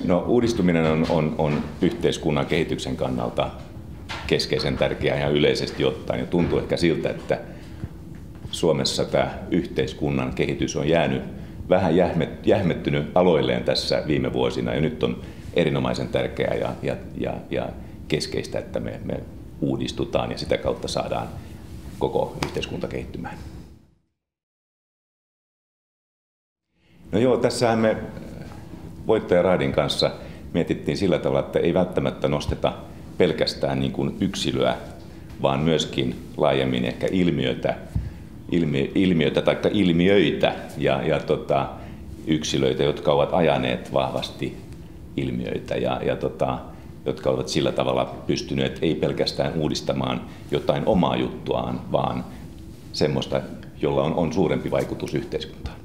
No, uudistuminen on yhteiskunnan kehityksen kannalta keskeisen tärkeää ihan yleisesti ottaen. Ja tuntuu ehkä siltä, että Suomessa tämä yhteiskunnan kehitys on jäänyt vähän jähmettynyt aloilleen tässä viime vuosina. Ja nyt on erinomaisen tärkeää ja keskeistä, että me uudistutaan ja sitä kautta saadaan koko yhteiskunta kehittymään. No joo, tässähän me Voittaja Raadin kanssa mietittiin sillä tavalla, että ei välttämättä nosteta pelkästään niin kuin yksilöä, vaan myöskin laajemmin ehkä ilmiötä tai ilmiöitä ja yksilöitä, jotka ovat ajaneet vahvasti ilmiöitä ja jotka ovat sillä tavalla pystyneet ei pelkästään uudistamaan jotain omaa juttuaan, vaan semmoista, jolla on suurempi vaikutus yhteiskuntaan.